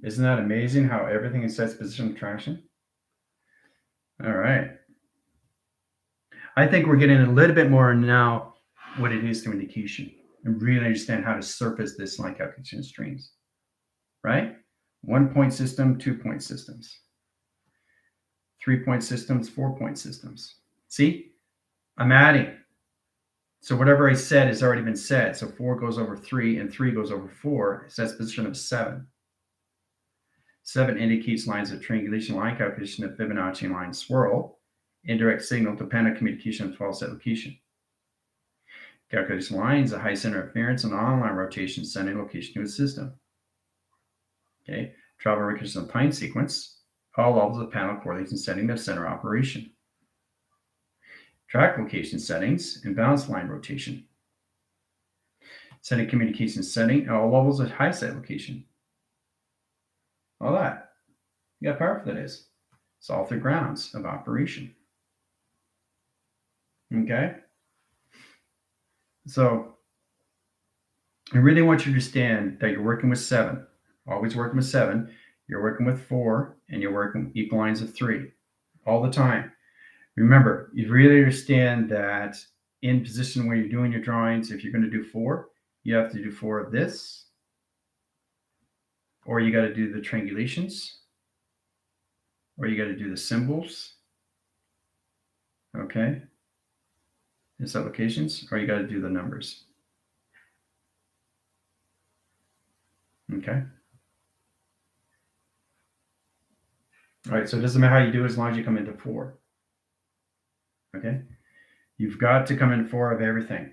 Isn't that amazing how everything is set position of traction? All right. I think we're getting a little bit more now what it is through indication and really understand how to surface this line calculation streams. Right? 1-point system, 2-point systems. 3-point systems, 4-point systems. See? I'm adding. So whatever I said has already been said. So 4 goes over 3 and 3 goes over 4. It says position of 7. 7 indicates lines of triangulation line calculation of Fibonacci line swirl. Indirect signal dependent communication of 12 set location. Calculation lines, a high center of interference and online rotation sending location to a system. Okay. Travel recursion time sequence. All levels of panel correlation setting to center operation. Track location settings and balance line rotation. Setting communication setting at all levels of high set location. All that. You got how powerful that is. It's all through grounds of operation. Okay? So I really want you to understand that you're working with 7. Always working with 7. You're working with 4, and you're working with equal lines of 3 all the time. Remember, you really understand that in position where you're doing your drawings, if you're going to do 4, you have to do 4 of this, or you got to do the triangulations, or you got to do the symbols, okay, in sublocations, or you got to do the numbers. Okay. All right, so it doesn't matter how you do it as long as you come into 4. Okay. You've got to come in 4 of everything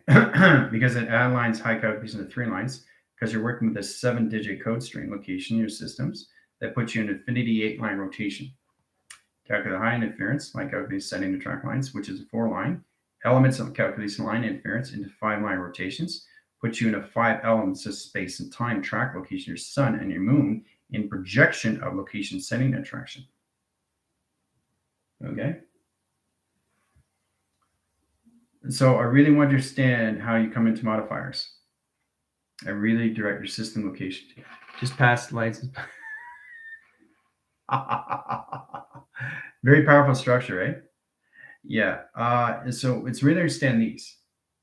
because it outlines high calculation of 3 lines because you're working with a 7-digit code string location in your systems that puts you in infinity 8-line rotation. Calculate high interference, like calculate setting the track lines, which is a 4-line. Elements of calculation line interference into 5-line rotations puts you in a 5 elements of space and time track location, your sun and your moon in projection of location setting attraction. Okay. So I really want to understand how you come into modifiers. I really direct your system location. Just past lights. Very powerful structure, right? Yeah. So it's really understand these.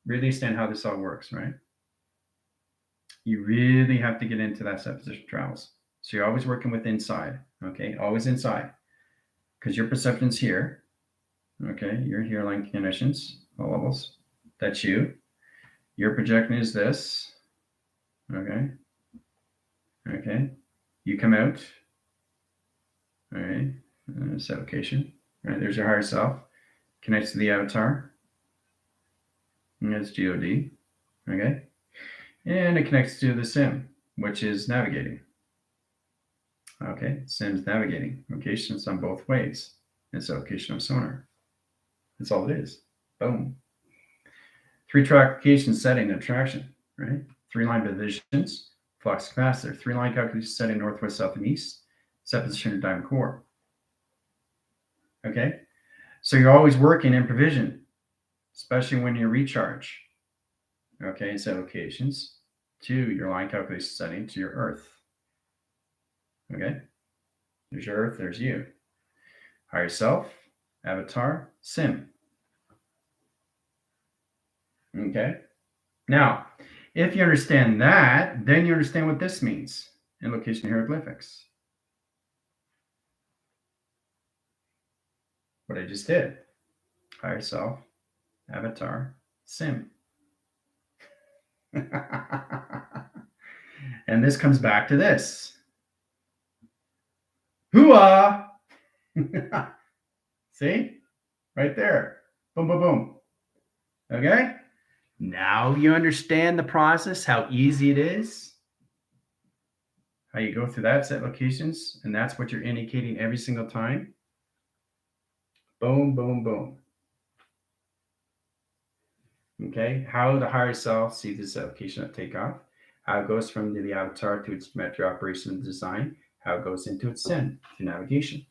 Really understand how this all works, right? You really have to get into that set position travels. So you're always working with inside, okay? Always inside. Because your perception's here. Okay, you're here line conditions, all levels. That's you. Your projection is this. Okay. Okay. You come out. All right. Set location. All right. There's your higher self. Connects to the avatar. And that's GOD. Okay. And it connects to the sim, which is navigating. Okay. Sim's navigating. Locations on both ways. It's a location of sonar. That's all it is. Boom. 3-track location setting attraction, right? 3-line divisions, flux capacitor, 3-line calculation setting northwest, south, and east, set position of diamond core. Okay, so you're always working in provision, especially when you recharge. Okay, set locations to your line calculation setting to your earth. Okay. There's your Earth. There's you. Higher self, avatar, sim. Okay. Now, if you understand that, then you understand what this means in location hieroglyphics. What I just did. Higher self, avatar, sim. And this comes back to this. Hooah! See? Right there. Boom, boom, boom. Okay? Now you understand the process, how easy it is, how you go through that set locations, and that's what you're indicating every single time. Boom, boom, boom. Okay? How the higher self sees this application at takeoff, how it goes from the avatar to its geometry operation and design, how it goes into its send through navigation.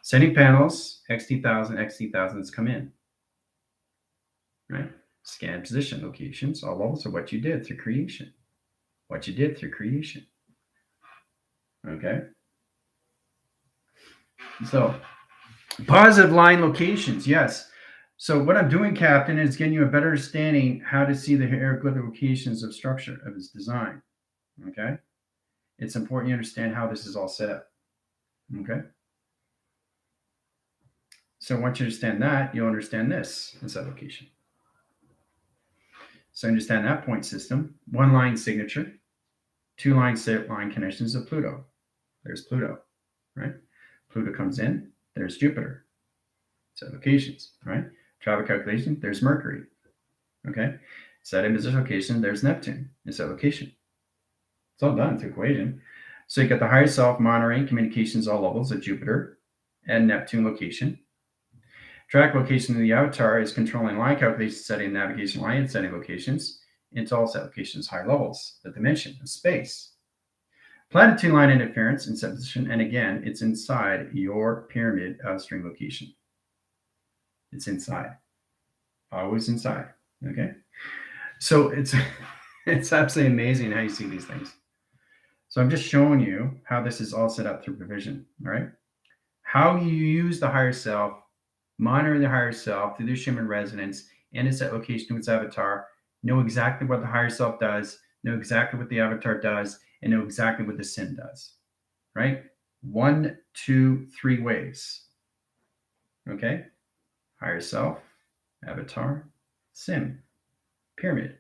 Sending panels, XT1000, XT1000s come in. Right? Scan position locations, all levels are what you did through creation. What you did through creation. Okay? So, positive line locations, yes. So what I'm doing, Captain, is getting you a better understanding how to see the hieroglyphic locations of structure of its design. Okay? It's important you understand how this is all set up. Okay? So once you understand that, you'll understand this location. So understand that point system, one line signature, two line connections of Pluto. There's Pluto, right? Pluto comes in, there's Jupiter. Set locations, right? Travel calculation, there's Mercury. Okay? Set in position location, there's Neptune in set location. It's all done through equation. So you got the higher self monitoring communications all levels at Jupiter and Neptune location. Track location in the avatar is controlling line calculation, setting navigation line and setting locations into all set locations, high levels, the dimension of space. Platitude line interference in set position, and again, it's inside your pyramid of string location. It's inside, always inside. Okay, so it's absolutely amazing how you see these things. So I'm just showing you how this is all set up through provision. All right, how you use the higher self, monitor the higher self through the Schumann resonance and its location to its avatar, know exactly what the higher self does, know exactly what the avatar does, and know exactly what the sim does. Right? 1, 2, 3 ways. Okay, higher self, avatar, sim, pyramid.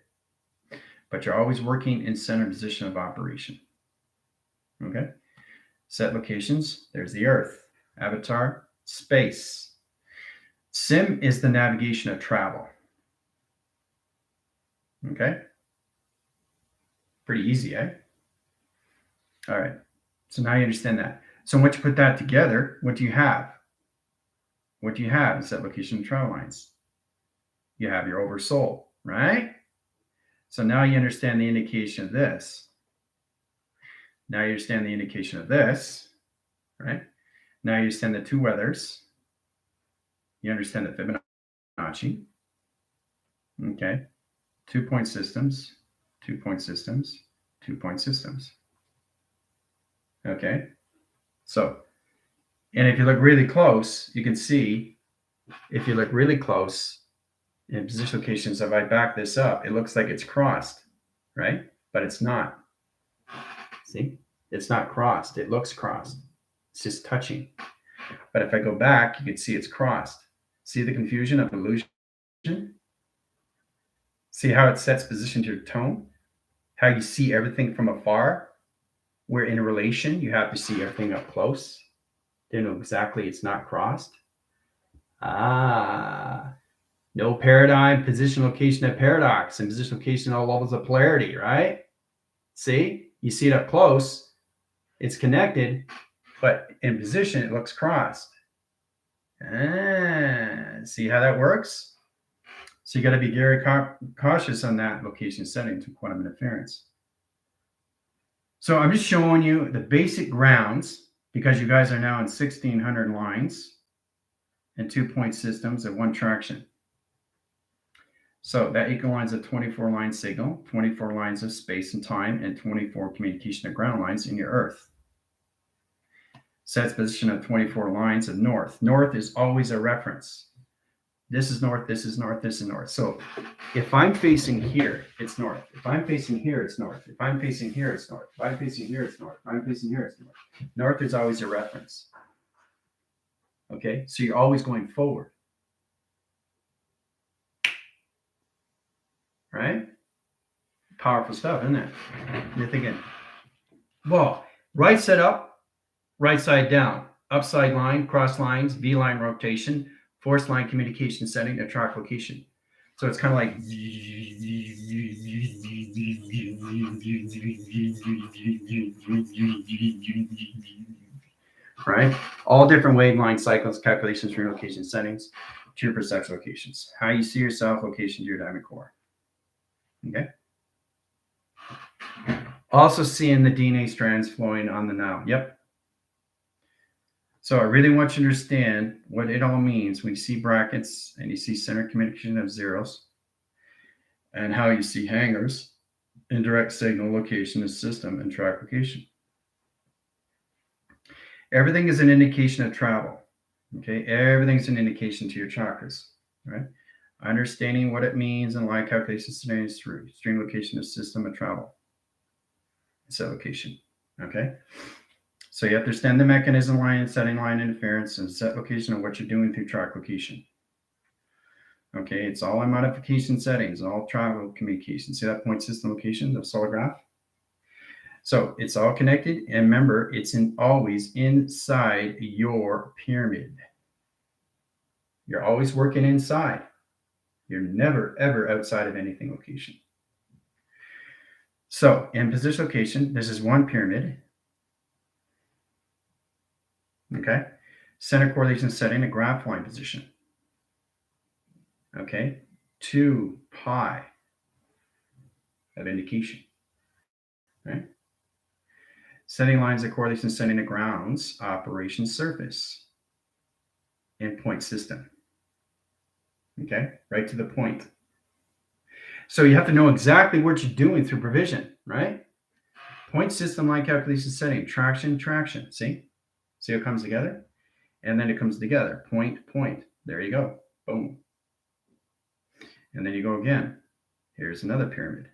But you're always working in center position of operation. Okay, set locations, there's the Earth, avatar, space. Sim is the navigation of travel. Okay, pretty easy, eh? All right, so now you understand that. So once you put that together, what do you have? What do you have in set location of travel lines? You have your oversoul, right? So now you understand the indication of this. Now you understand the indication of this, right? Now you understand the two weathers. You understand the Fibonacci. Okay. 2-point systems, 2-point systems, 2-point systems. Okay. So, and if you look really close, you can see, if you look really close in position locations, if I back this up, it looks like it's crossed, right? But it's not. See? It's not crossed. It looks crossed. It's just touching. But if I go back, you can see it's crossed. See the confusion of illusion? See how it sets position to your tone? How you see everything from afar? Where in a relation, you have to see everything up close. They know exactly it's not crossed. No paradigm, position, location, and paradox, and position, location, all levels of polarity, right? See? You see it up close, it's connected, but in position, it looks crossed. See how that works? So you got to be very cautious on that location setting to quantum interference. So I'm just showing you the basic grounds because you guys are now in 1600 lines and 2-point systems of one traction. So that equalizes a 24 line signal, 24 lines of space and time, and 24 communication of ground lines in your Earth. Sets position of 24 lines of north. North is always a reference. This is north, this is north, this is north. So if I'm facing here, it's north. If I'm facing here, it's north. If I'm facing here, it's north. If I'm facing here, it's north. If I'm facing here, it's north. North is always a reference. Okay, so you're always going forward. Right? Powerful stuff, isn't it? You're thinking, well, right side up, right side down, upside line, cross lines, V-line rotation, force line communication setting, and track location. So it's kind of like, right? All different waveline cycles, calculations for your location settings, to your perception locations. How you see yourself, location to your diamond core. Okay. Also seeing the DNA strands flowing on the now. Yep. So I really want you to understand what it all means when you see brackets and you see center communication of zeros, and how you see hangers, indirect signal location of system, and track location. Everything is an indication of travel. Okay, everything's an indication to your chakras, right? Understanding what it means and line calculation scenarios through stream location of system and travel. Set location. Okay. So you understand the mechanism, line and setting, line interference, and set location of what you're doing through track location. Okay, it's all in modification settings, all travel communication. See that point system location of solar graph? So it's all connected, and remember, it's always inside your pyramid. You're always working inside. You're never, ever outside of anything location. So in position location, this is one pyramid. Okay. Center correlation setting, a graph line position. Okay. 2 pi of indication. Right. Setting lines of correlation setting the grounds operation surface in point system. Okay. Right to the point. So you have to know exactly what you're doing through provision, right? Point system line calculation setting, traction, traction. See how it comes together? And then it comes together. Point, point. There you go. Boom. And then you go again. Here's another pyramid.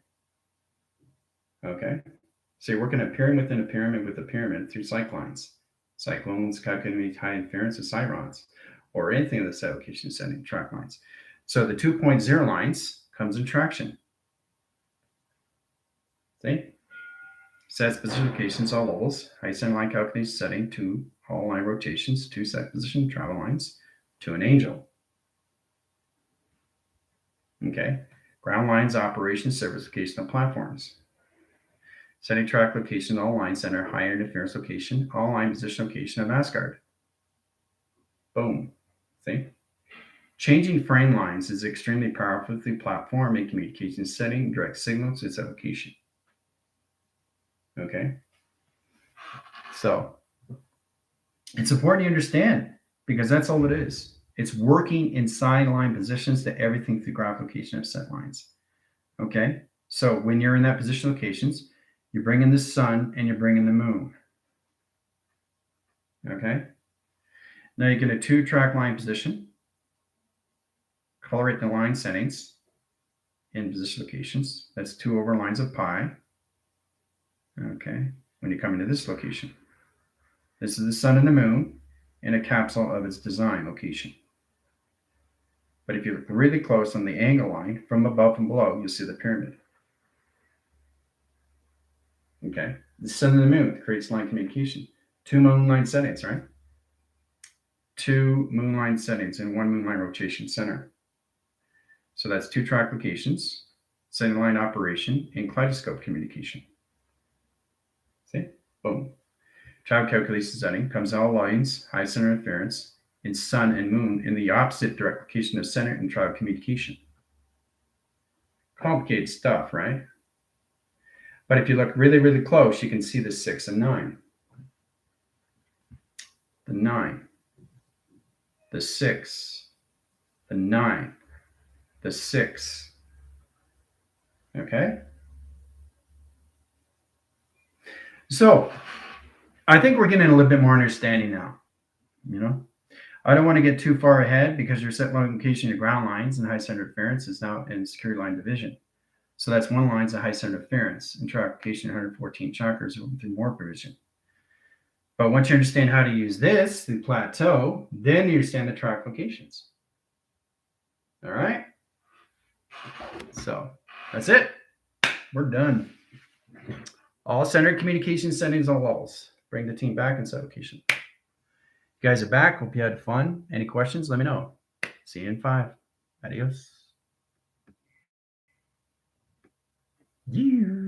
Okay. So you're working a pyramid within a pyramid with a pyramid through cyclines. Cyclones calculating high interference of cyrons, or anything of the set location setting, track lines. So the 2.0 lines comes in traction. See? Sets position locations, all levels. High center line calculation setting, 2 all line rotations, 2 set position travel lines, to an angel. Okay. Ground lines, operation, service location of platforms. Setting track location, all line center, higher interference location, all line position location of Asgard. Boom. See? Changing frame lines is extremely powerful through platform and communication setting, direct signals to its location. Okay. So it's important you understand, because that's all it is. It's working inside line positions to everything through graph location of set lines. Okay. So when you're in that position locations, you're bringing the sun and you're bringing the moon. Okay. Now you get a 2 track line position. Colorate the line settings in position locations. That's 2 over lines of pi. Okay. When you come into this location, this is the sun and the moon in a capsule of its design location. But if you look really close on the angle line from above and below, you'll see the pyramid. Okay. The sun and the moon creates line communication. 2 moonline settings, right? 2 moonline settings and 1 moonline rotation center. So that's 2 track locations, setting line operation, and kaleidoscope communication. See? Boom. Travel calculation setting comes all lines, high center interference, in sun and moon in the opposite direct location of center and travel communication. Complicated stuff, right? But if you look really, really close, you can see the 6 and 9. The 9, the 6, the 9, the 6. Okay? So I think we're getting a little bit more understanding now. You know, I don't want to get too far ahead because your set location of ground lines and high center interference is now in security line division. So that's one line's a high center interference and track location 114 chakras with more provision. But once you understand how to use this, the plateau, then you understand the track locations. All right. So that's it. We're done. All center communication settings on walls. Bring the team back and set location. You guys are back. Hope you had fun. Any questions? Let me know. See you in 5. Adios. Yeah.